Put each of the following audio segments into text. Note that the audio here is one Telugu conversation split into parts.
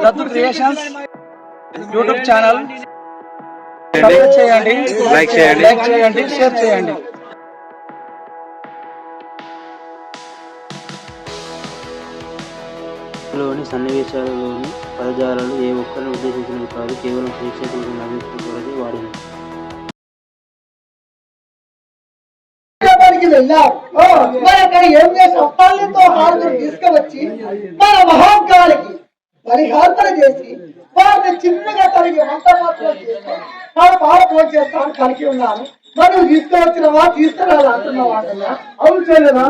Dattu creations YouTube channel subscribe చేయండి, లైక్ చేయండి, షేర్ చేయండి. లోని సన్నివేశాలలోని పదజాలాలు ఏ ఒక్కరిని ఉద్దేశించినవి కాదు, కేవలం ప్రేక్షకులకు నవ్వించడం కొరకే వాడినవి. తీసుకువచ్చి మన మహాకాలికి పరిహార్తన చేసి వారిని చిన్నగా తరిగి వంట మాత్రం చేసి పాలపోటు చేస్తాను కలిగి ఉన్నాను. మనం తీసుకువచ్చినవా తీసుకురాలి అంటున్నావా? అవును చేయలేదా?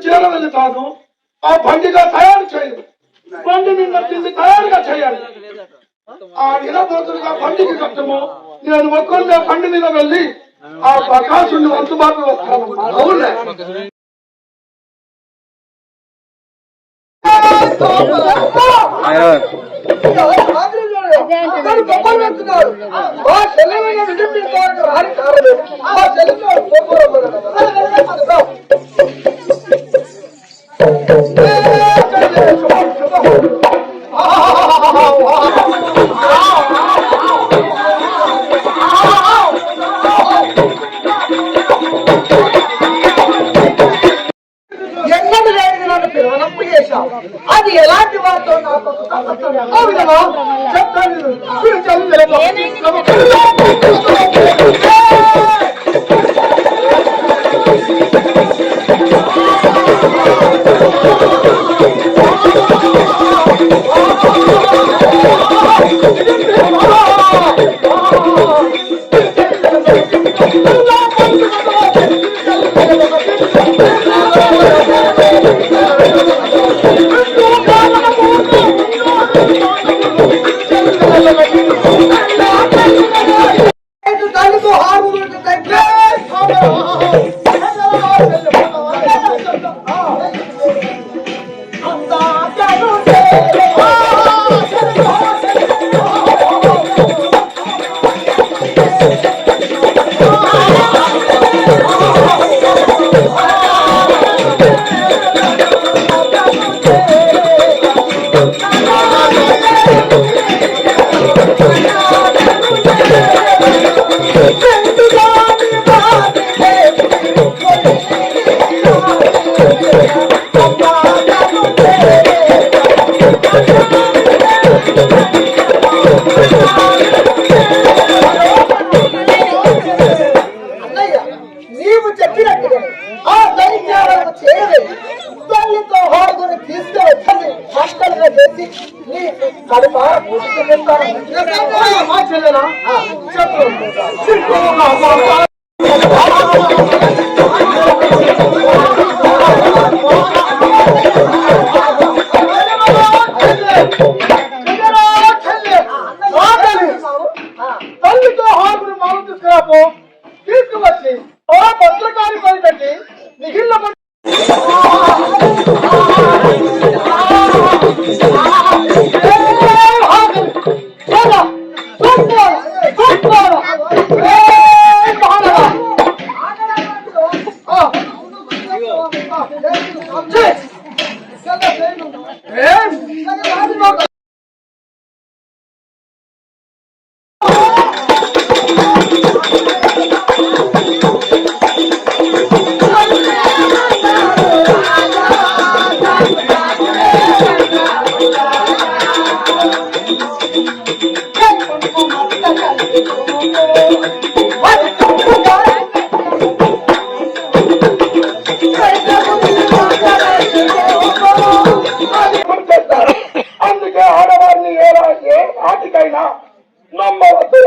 చేరవల్లి కాదు, ఆ బండిగా తయారు చేయాలి. బండి మీద తిండి తయారుగా చేయాలి. ఆ ఇనబోతులుగా బండికి కట్టము. నేను ఒక్కరినే బండి మీద వెళ్ళి ఆ ప్రకాశుని వంతుబాటు వస్తాను. అవునే అది ఎలాంటి వారితో తీసుకువచ్చి పత్రకారి పరిపెట్టి మిగిలిన అందుకే ఆడవారిని ఏ ఆటికైనా నమ్మవద్దు.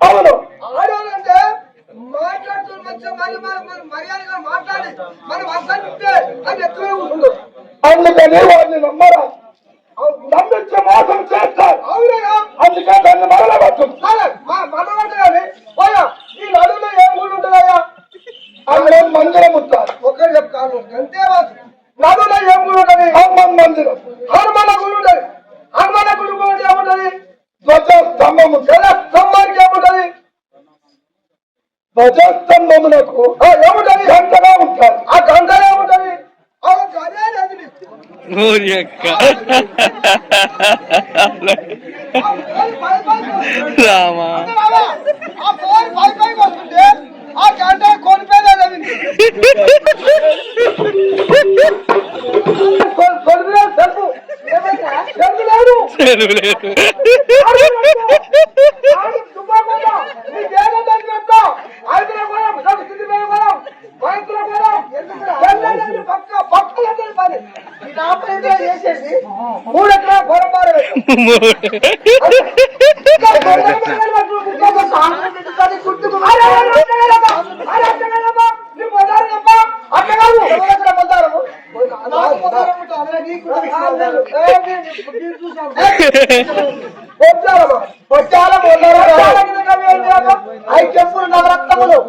అవును, ఆడవాళ్ళంటే అందుకని వారిని నమ్మరా, నమ్మించే మోసం చేస్తారు. అందుకే దాన్ని మరలవచ్చు. ఈ నడులో ఏం గుడి ఉంటుందయ్యా? అందులో మందిరం ఉంటారు. ఒకరు చెప్తాను, అంతేవాసు నడులో ఏం గుడి ఉంటుంది? హనుమాన్ మందిరం. హనుమాన గుడి ఉంటుంది. హనుమాన గుడి ఏముంటది? ధ్వజస్తంభములకు ఏముంటది గంటగా ఉంటారు. ఆ గంట ఏముంటది రామా ఆ గంట కొనిపోయేది చేసేది 3 ఎకరాల పొలం అవి చెప్పులు నవరత్నములు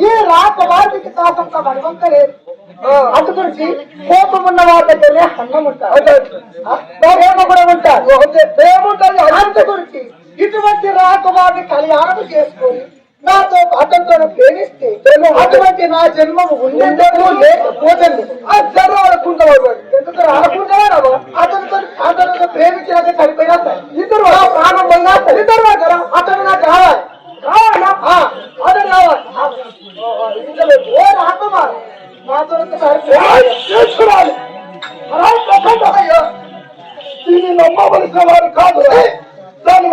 ఈ రాకవారికి కాసంత బలవంత లేదు. అందు గురించి కోపం ఉన్న వారి దగ్గరనే అన్నం ఉంటారు, ప్రేమ కూడా ఉంటారు. అందు గురించి ఇటువంటి రాకవారిని కళ్యాణం చేసుకొని నాతో అతనితో ప్రేమిస్తే అటువంటి నా జన్మము ఉండేందుకు లేకపోతే అనుకుంటాడు. ఎందుకు అనుకుంటావా అతనితో ప్రేమించినాక చనిపోయినా సరే, ఇద్దరు ప్రాణం పోయినా సరే, ఇద్దరు కదా అతను నాకు కావాలి అతను కావాలి. రాకుమారు నాతో చేసుకోవాలి. దీన్ని నమ్మవలసిన వారు కాదు. దాని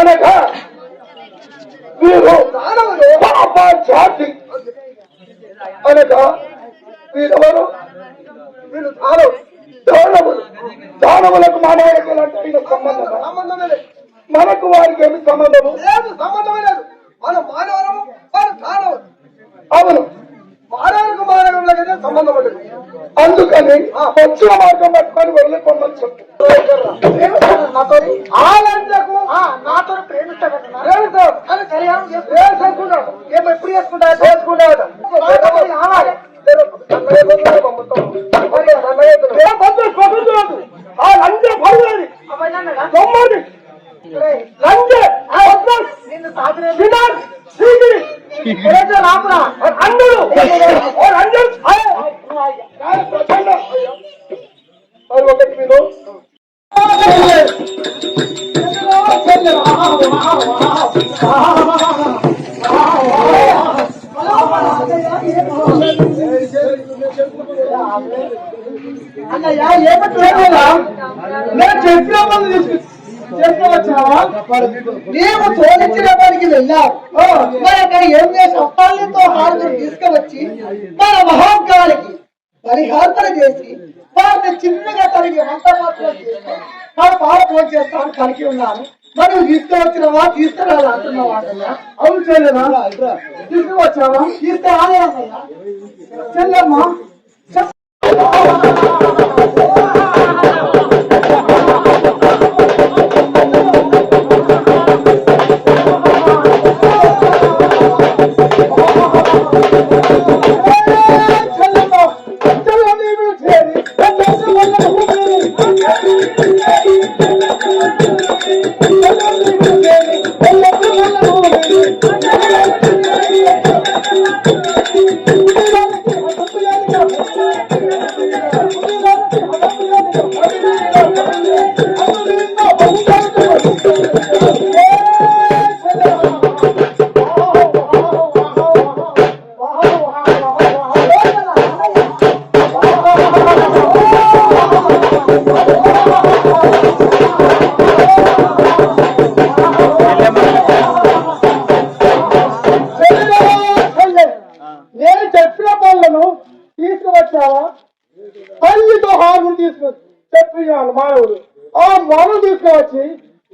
అనగా వీరు జాతి అనగా వీరెవరు? వీళ్ళు దానవులకు మానవులకు ఎలాంటి సంబంధం లేదు. మనకు వారికి ఏమి సంబంధము లేదు, సంబంధమే లేదు. మనం మానవరము, వారు దానవులు. అవును, మానవులకు మానవులకైతే సంబంధం ఉండదు. అందుకని వచ్చిన మార్గం పట్టుకొని వదిలిపోమని చెప్తారు. నాతో ప్రేమిస్తాడు అని కళ్యాణం చేసుకుంటాడు. ఎప్పుడు చేసుకుంటాడు రాపురా అందరూ ఒకటి మీరు అన్నయ్య ఏమట్లేదా? నేను చెప్పిన పనులు చేసుకోవచ్చావా? నీవు తోలించిన పనికి వెళ్ళావు, మరి అక్కడ ఏం చేసావు? పల్లెతో హారతులు తీసుకువచ్చి మన మహోద్గానికి పరిహార్తన చేసి వారిని చిన్నగా తరిగి వంట మాత్రం చేసి వాడు పాలు ఫోన్ చేస్తాను కలిగి ఉన్నాను. మరి తీసుకువచ్చినవా తీసుకురాలి అంటున్నావా? అవును చెల్లెనా, తీసుకువచ్చావా? తీసుకురాలే అన్నయ్య. చెల్లెమ్మా తీసుకువచ్చావా? తల్లితో హారం చెప్పినాను మానవుడు. ఆ మానవు తీసుకువచ్చి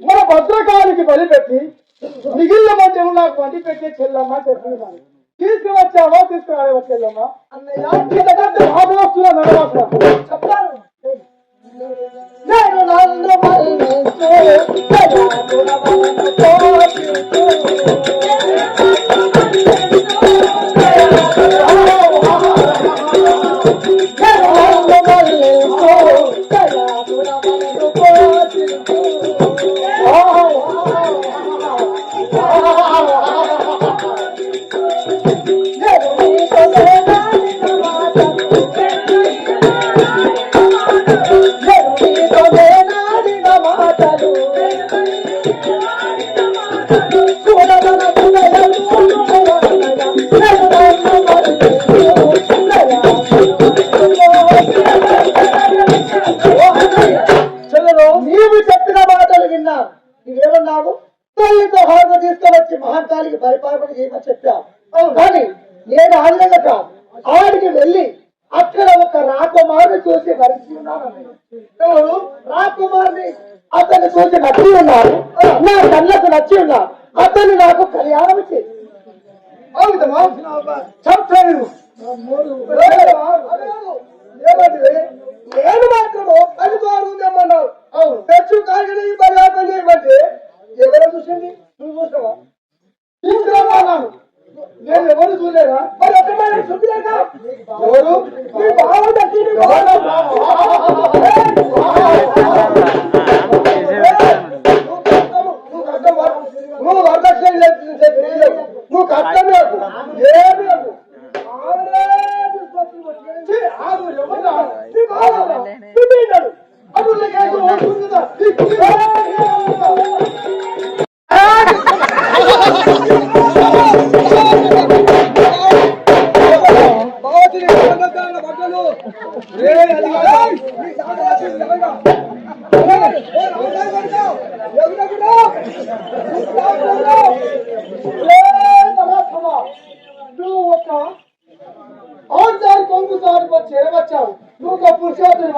మన భద్రకాలికి బలిపెట్టి మిగిలిన మధ్య నాకు వండి పెట్టే చెల్లమ్మ చెప్పినాను. తీసుకువచ్చావా? తీసుకురాలేవా చెల్లమ్మ? భాగవస్తున్నా నడవాస చెప్తాను. నేను నీవు చెప్పిన మాటలు విన్నాను. నీవేమన్నావు? తల్లితో హారత తీసుకువచ్చి మహంకాళికి పరిపాలన చేయమని చెప్పావు. కానీ నేను ఆ విధంగా కాదు. ఆడికి వెళ్ళి అక్కడ ఒక రాకుమారుని చూసి వరించి ఉన్నాను. రాకుమారిని అతన్ని చూసి నచ్చి ఉన్నారు. నా కళ్ళకు నచ్చి ఉన్నారు. అతన్ని నాకు కళ్యాణం చేసి చెప్తాను. నేను మాత్రము అధికారం తెమ్మన్నావు. తెచ్చు కాగిని పర్యాపన చేయమంటే ఎవరు చూసింది? నువ్వు చూసావా? తీసుకురామన్నాను. నేను ఎవరు చూడలేదా? మరి ఎక్కడైనా చూడలేక ఎవరు? నువ్వు వరదక్షిణ నువ్వు కష్టం లేదు ఏమి లేదు. చేరవచ్చావు. నువ్వు ఒక పురుషోత్తుని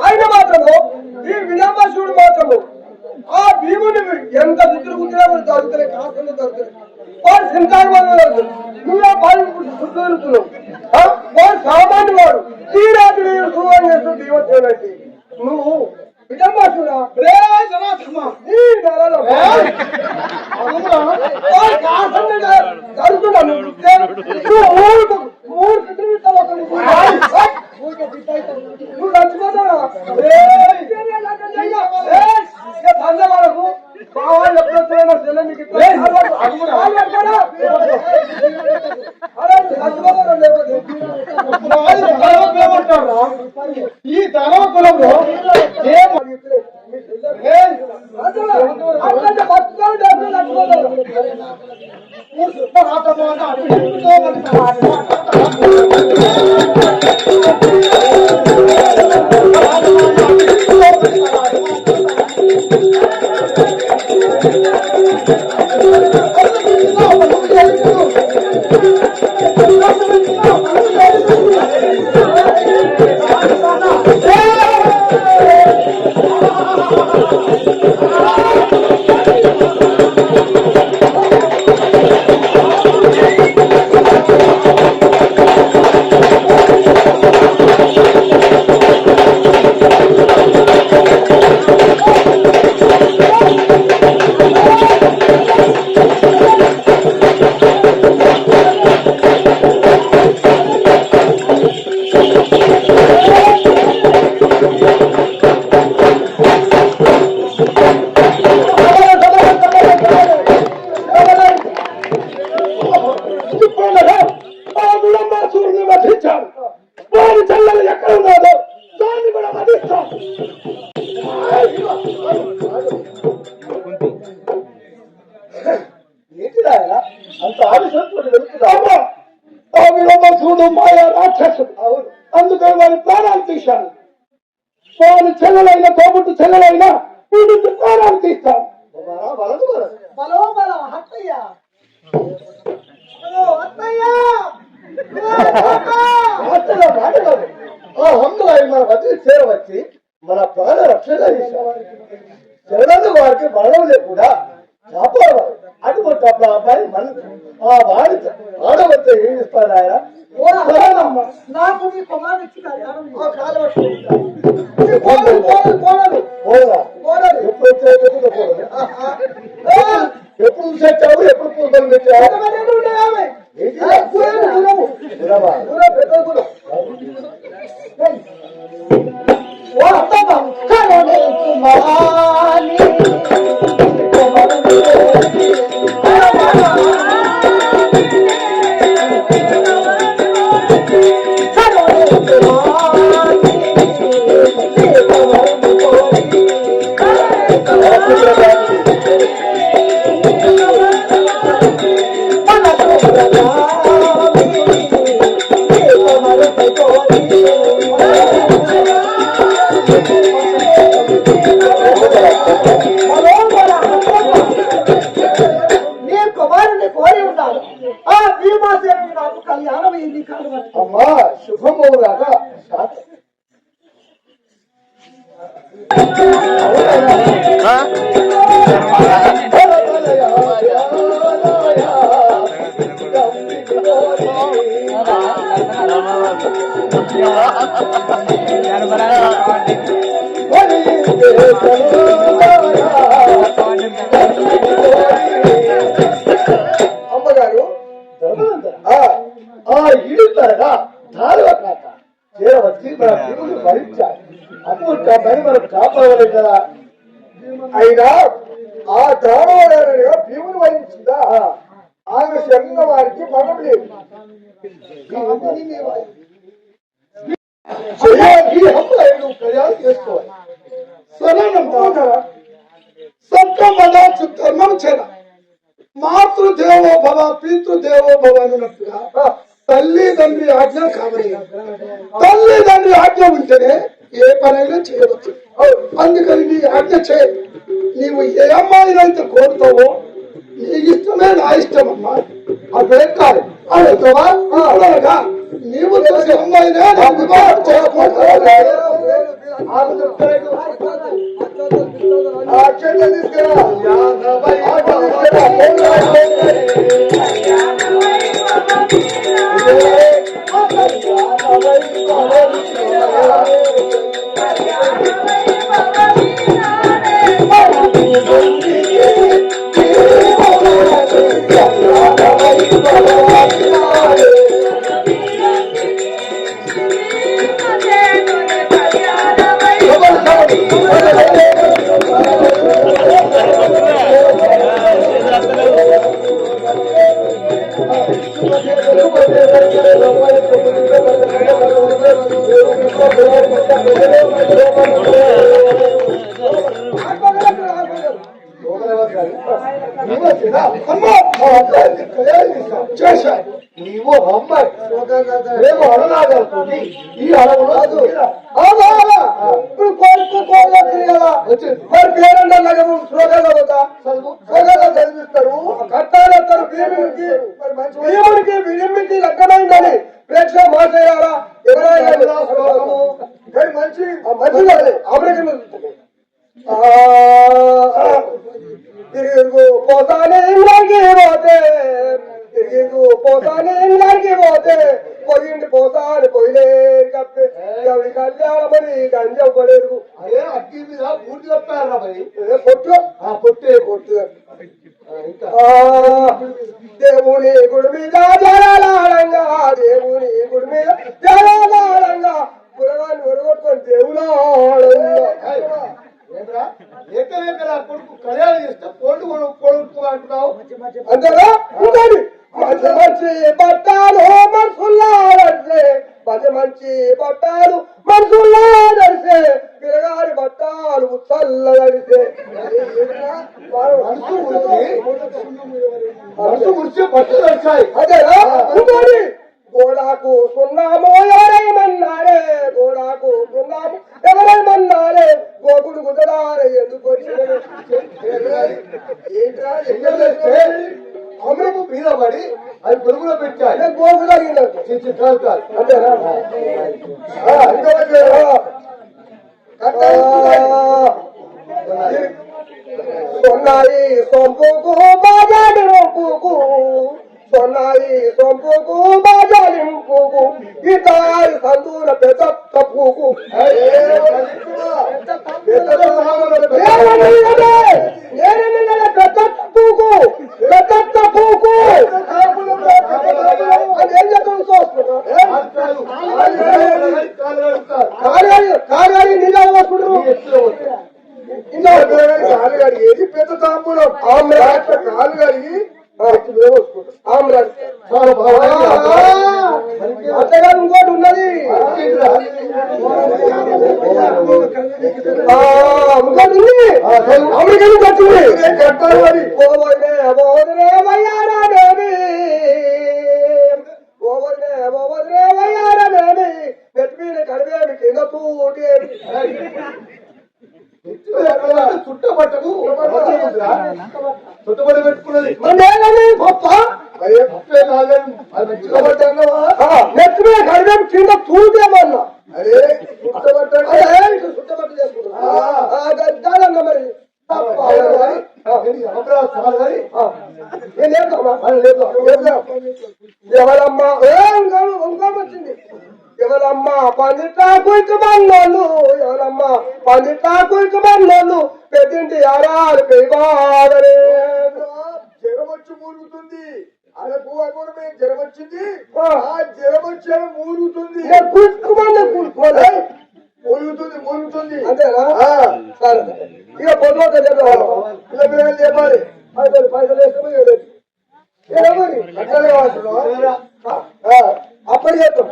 ఆయన మాత్రము ఈ విజంబాసుడు మాత్రము ఆ భీముని ఎంత బుద్ధులు బుద్ధిలో దొరుకుతున్నాయి. కాకుండా దొరుకుతున్నాయి. వాడు సింతాడు నువ్వే బుద్ధులుతున్నావు. వాడు సామాన్య వాడు ఈ రాత్రి సువాన్ని చేస్తూ దీవచ్చేనండి. నువ్వు విజంబాసుడా ఈ నెలలో జరుగుతున్నాను. నువ్వు నచ్చిపోతాడా? ధన్యవాదకు బాగా ఎప్పుడొచ్చినా చెల్లెని ఈ ధనవ కులంలో అంత ఆవిడమ్మసుడు మాయా రాక్షసుడు. అందుకని వారి ప్రాణాలు తీశాను. వారి చెల్లెలైనా తోబుట్టు చెల్లెలైనా వీడి ప్రాణాలు తీస్తాను. మన వదిలి చేరవచ్చి మన ప్రాణ రక్షణ జగన్ వారికి మరణంలో కూడా కాపాడవాలి. అటువంటి అప్పుడు అబ్బాయి మన ఆ వాడి ఆడవద్ద ఏం ఇస్తాడు ఆయన? నాకు నీ కుమారు ఇచ్చి ఎప్పుడు చచ్చావు, ఎప్పుడు పూజలు పెట్టావు? అమ్మా శుభమవులాగా అమ్మగారు ఇడు త్వరగా నాలుగ కాక చేరవచ్చి మన దేవుడు భరించాలి. అటువంటి పని మనం కాపాడలేదు కదా. అయినా ఆ దానవాడగా భీముని వహించిందా? ఆమె శరీర వారికి మనం లేదు. కళ్యాణం చేసుకోవాలి. ధర్మం చేయాల. మాతృదేవో భవ పితృదేవో భవ అన్నట్టుగా తల్లి తండ్రి ఆజ్ఞ కావాలి. తల్లి తండ్రి ఆజ్ఞ ఉంటేనే ఏ పనైనా చేయవచ్చు. అందుకని నీ ఆజ్ఞ చేయి. నీవు ఏ అమ్మాయినైతే కోరుతావో నీ ఇష్టమే నా ఇష్టం అమ్మా. అదే కాదు అడుగుతావా? నీవు తెలిసి అమ్మాయినే వివాహం చేయకూడదు. చేశా నీవు అమ్మాయి మేము అడనాడుతూ ఈ అడవులో ఇప్పుడు కోరుకు కోరవచ్చు కదా మరి పేరెంట్ శ్లోకాలు అవుతా శ్లోకాలు చదివిస్తారు కట్టాలు వస్తారు భీమునికి భీమునికి విజమించి లెక్కమైందని ప్రేక్షక మాట్లాడారా ఎవరైనా మంచి మంచిది అమెరికన్ తిరుగు పోతానే ఇంగ్లాండ్కి పోతే తిరుగు పోతానే ఇంగ్లాండ్కి పోతే పొయ్యింటి పోతాను పొయ్యిలే కప్పే ఎవరి కళ్యాణమని గంజం పడేరు అదే అగ్గి మీద పూర్తి చెప్పారా మరి పొట్టు పొట్టు దేవుని గుడి మీద జలాలంగా దేవుని గుడి మీద జలాలంగా పురగాన్ని ఒరగొట్టుకొని దేవుడా కొడుకు కళ్యాణం చేస్తే పొడుగు కొడుకు అంటున్నావు అంతేనా ఉండండి మంచి మంచి బట్టాలు మనసుల్లా నడిసే మంచి బట్టాలు మనసుల్లా నడిసే పిరగారి బట్టాలు చల్ల నడిసే మనసు గురించి బట్టలు వచ్చాయి అదేనా ఉండండి గోడాకు సున్నామో ఎవరేమన్నారే గోడాకు సున్నాము ఎవరేమన్నారే గోకుడు గుదరారే ఎందుకు అమృపు మీద పడి అది పొరుగులో పెట్టాయి గోకు తగినట్టు అంతేనా సొన్నాయి సొంపుకు బాజాడింపుకు సొన్నాయి సొంపుకు బాజాడింపుకు ఇతారి సందూర పెద్ద పూకు అదేం కాగాడి నిజా వస్తుడు కాలుగాడి ఏది పెద్ద తాంబూలం ఆమ్రాట్ కాలు కడిగి ఆమ్రాట్ అంతగా ఇంకోటి ఉన్నది ఇంకోటి ఉంది అమెరికన్ వచ్చింది కట్టాలి మరి ఓవోనే ఓవోనే వయ్యారా బేబీ ఓవోనే ఓవోనే వయ్యారా బేబీ నెట్ మీద కడివేమి కింద తూటి చుట్టబట్టకు చుట్టబడి పెట్టుకున్నది గొప్ప నెట్ మీద కడివేమి కింద తూటేమన్నా అరే చుట్టబట్ట చేసుకున్నా మరి ఎవరమ్మా ఇంకో వచ్చింది ఎవరమ్మా పందిట్లా కుయికి మన్నోళ్ళు ఎవరమ్మా పందిట్లా కుయికి మన్నోళ్ళు పెద్దింటి ఆరాలు పెయ్యబాగలే జ్వరం వచ్చి మూలుగుతుంది అరకు అక్కడ జ్వరం వచ్చింది ఆ జ్వరం వచ్చే మూలుగుతుంది కుక్కుమన్న కూర్చోలే మూలుగుతుంది మూలుగుతుంది అంతేనా సరే ఇక పొద్దున ఇలా మీరు చెప్పాలి పైసలు వేసుకుని అప్పటి చేస్తాం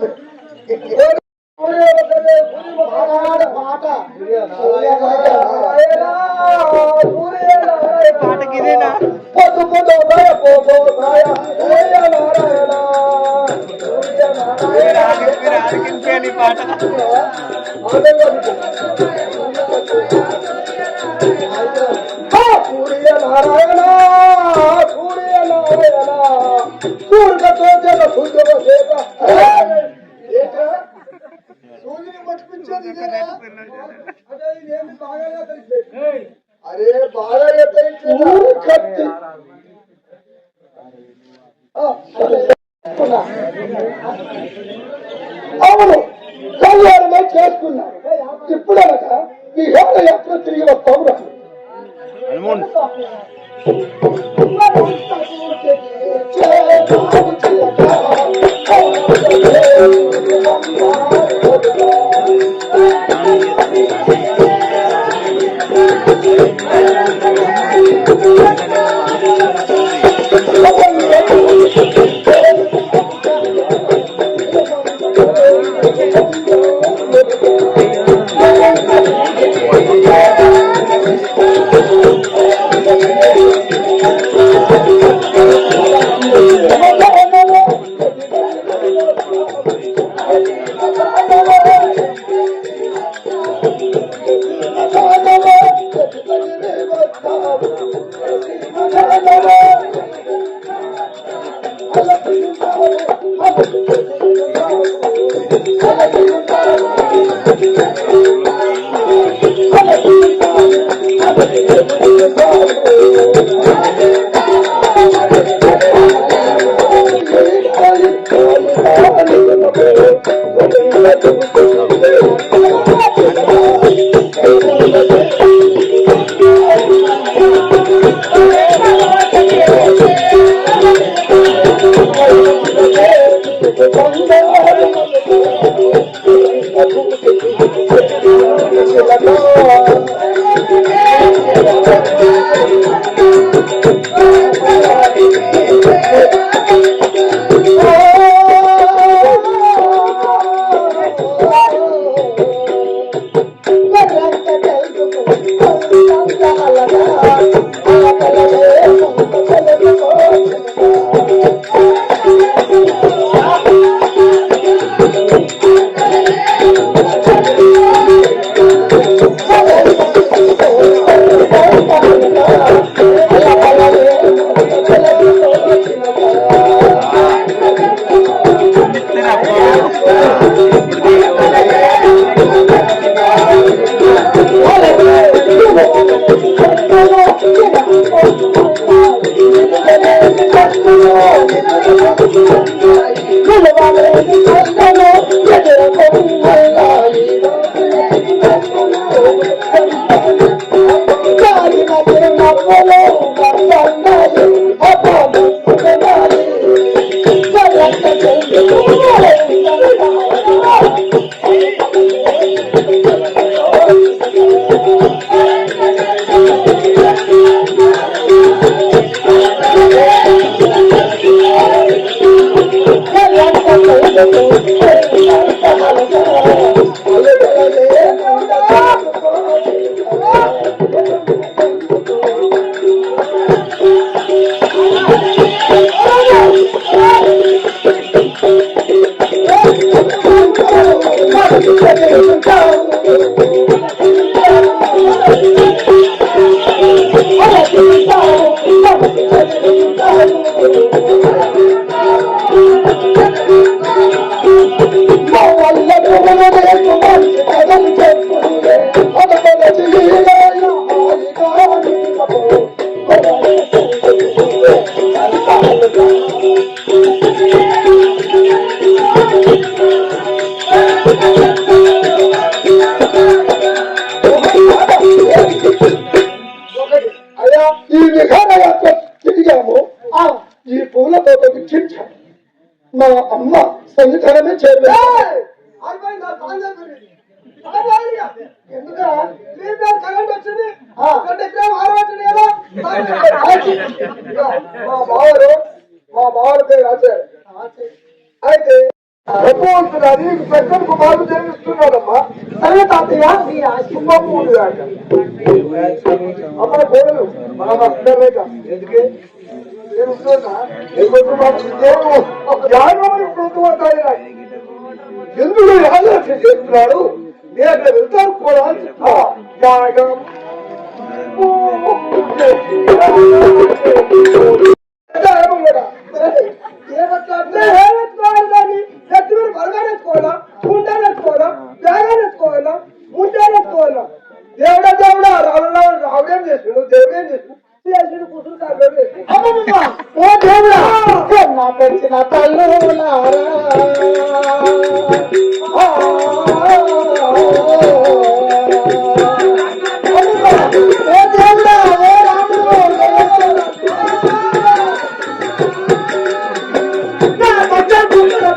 పొద్దు పొద్దు పాట సూర్య నారాయణ సూర్య నారాయణ సూర్యతో సూర్యుని పట్టుకుంచేది అరే బాగా కత్తి అవును కళ్యాణమే చేసుకున్నా ఇప్పుడనగా ఈ యాత్ర తిరిగి వస్తాము మా అమ్మ సంగీతమే చేయలేదు. ఎందుకు కరెంట్ వచ్చింది మా బావరు పేరు రాశారు. అయితే అది పెద్దకు బాగు జరుగుతున్నాడమ్మా. సరే తాతయ్య అమ్మ కోడలు మనం అక్కడలేక ఎందుకే ఎందుకు ఆలోచన చేస్తున్నాడు? నేను అక్కడ వెళ్తాను కూడా యాగం బరగానేసుకోవాలా, ముండానేసుకోవాలా, బ్యాగానేసుకోవాలా, ముండానేసుకోవాలా. దేవుడా దేవుడా రావుడేం చేసాడు, దేవుడేం చేసాడు, చేసాడు కూతురు కాదు. ఓ దేవుడా నా పెంచిన తల్లులారా ఓ దేవుడా ఓ రాముడు నా మధ్య కూతురు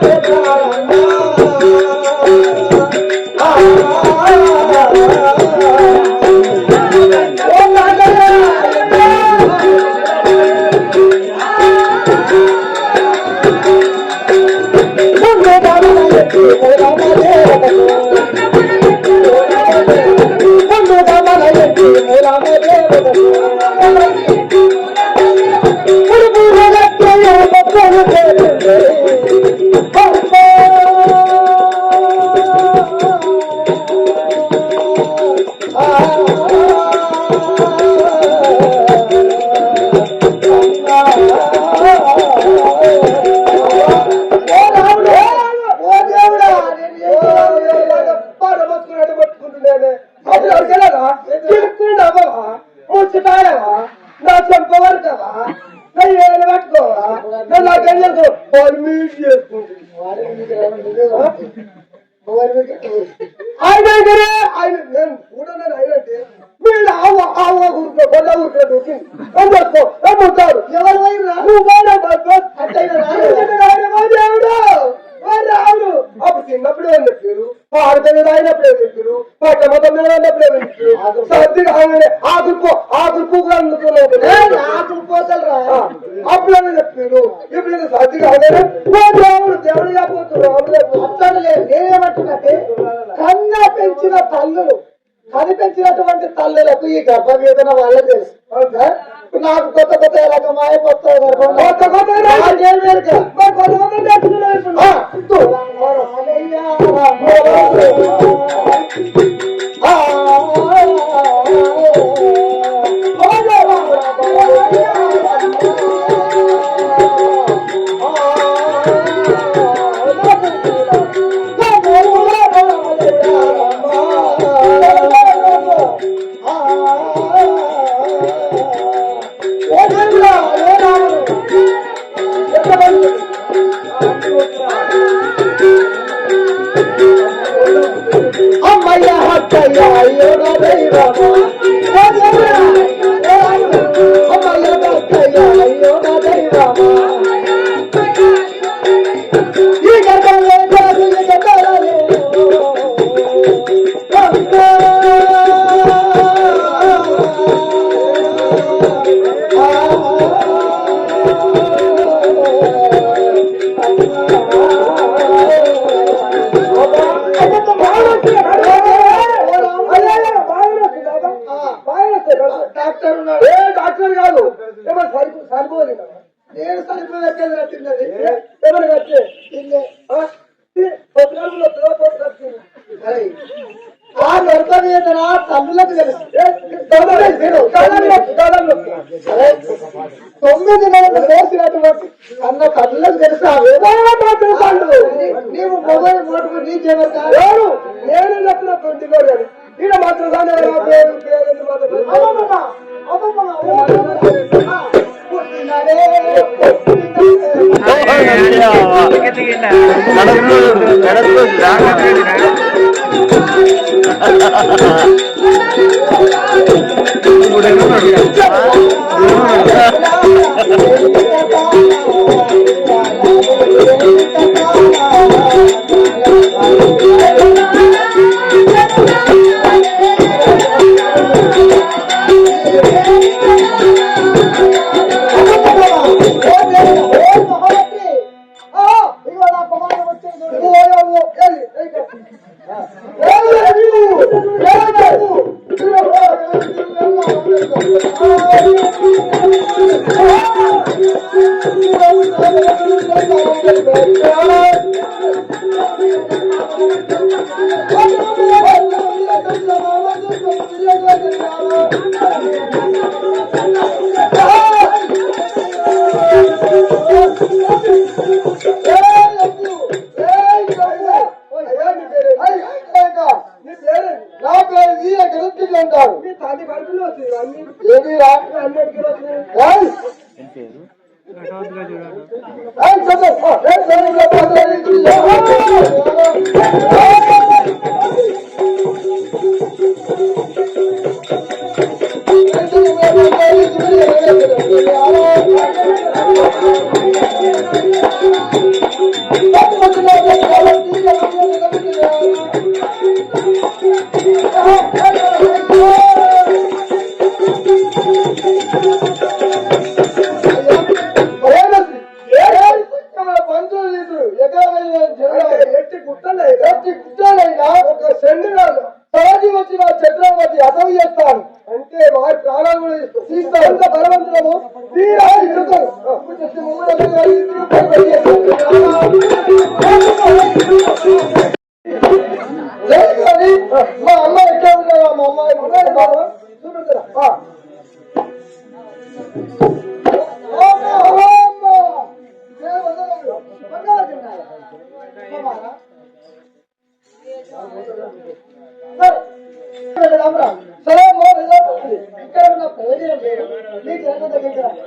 ఆయన ఆయన నేను కూడా అయినట్టే వీళ్ళు ఆవ ఊరుకో గొడ్డ ఊరుకో దూకింటారు ఎవరు రావుడు అప్పుడు చిన్నప్పుడు ఏం చెప్పారు ఆడపిల్లలు అయినప్పుడు ఏం చెప్పారు పట్ట మొత్తం మీద ఉన్నప్పుడు ఏం చెప్పారు సర్దిగా ఆకులు పువ్వు అందుకున్నావు ఆకులు పోతలు అప్పుడు చెప్పారు ఇప్పుడు సర్దిగా దేవుడు దేవుడిగా పోతున్నారు అట్లా లేదు నేనేమంటున్నట్టే కన్నా పెంచిన తల్లులు కనిపించినటువంటి తల్లులకు ఈ గర్భవేదన వాళ్ళ తెలుసు నాకు కొత్త కొత్త రకమాయ కొత్త డాక్టర్ కాదు సరిపోదు నేను సరిపోయి ఎవరు కట్టే ఆ గర్భవేదన తల్లులకు తెలుసు 9 నెలలు మోసినటువంటి అన్న తల్లులకు తెలుసు ఆ వేదన నీవు మొబైల్ మోటుకు నీకేమో నేను లెక్కన 20 రోజులు ఈడ మాత్రం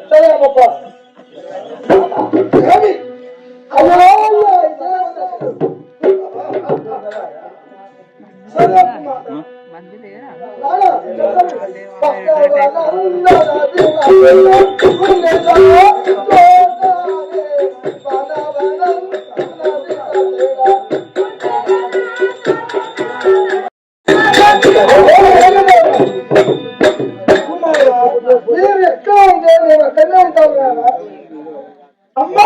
సరే అమ్మా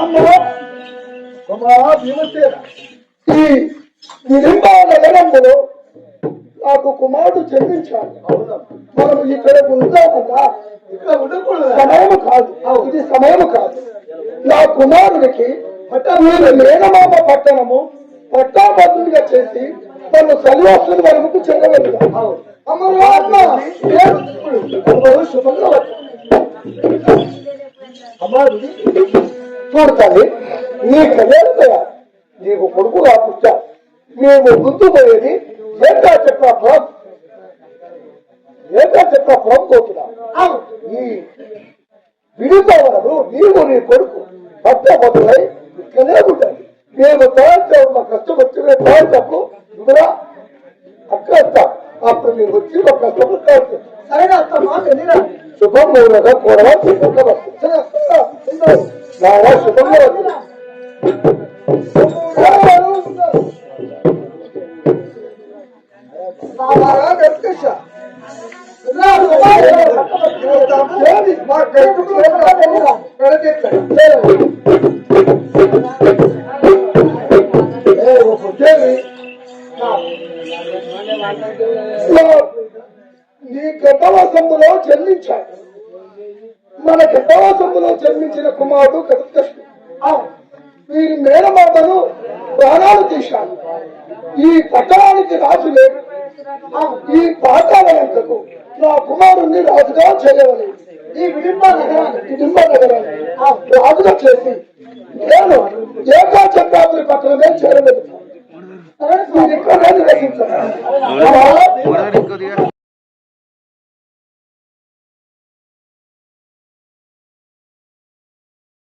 అమ్మా కుమారా భీమసేన ఈ నిలింబాల నగరంలో నాకు కుమారుడు జన్మించాడు. మనం ఇక్కడ ఉందామన్నా ఇక్కడ ఉండకూడదు. సమయం కాదు, ఇది సమయం కాదు. నా కుమారుడికి మీరు మేనమామ పట్టణము పట్టాభద్రుడిగా చేసి తను సన్యాసుని వరకు చెందగలుగుతా. శుభంగా అమ్మాయి చూడతాను. నీ కళ్యాణ నీకు కొడుకు రాపుచ్చా. మేము గుర్తుపోయేది ఏకాచక్రాపురం పోతున్నాం. ఈ విడిపోవడము నీవు నీ కొడుకు పట్టబడులై ఇక్కడే ఉండాలి. మేము తయారు మా కష్టపడి తయారు కూడా అక్కడ అప్పుడు మీరు వచ్చి ఒక కష్టపడి తయారు సరేనా అత్తమ్మా వెళ్ళిరా. శుభం మౌనగా కూడా శుభంగా వస్తుంది. శుభంగా వస్తుంది. నీ గర్భవాసంలో జన్మించాడు. మన గర్భవాసంలో జన్మించిన కుమారుడు కృష్ణుడు. వీరి మేనమాటను ప్రాణాలు తీశాడు. ఈ పట్టణానికి రాజు లేడు. ఈ పాతాళంతకు నా కుమారుణ్ణి రాజుగా చేయవలేదు. ఈ విడింబ నగరాన్ని రాజుగా చేసి నేను ఏకాచక్రాపురి పట్టణమే చేరలేదు. ఇక్కడ గ్రహించాను.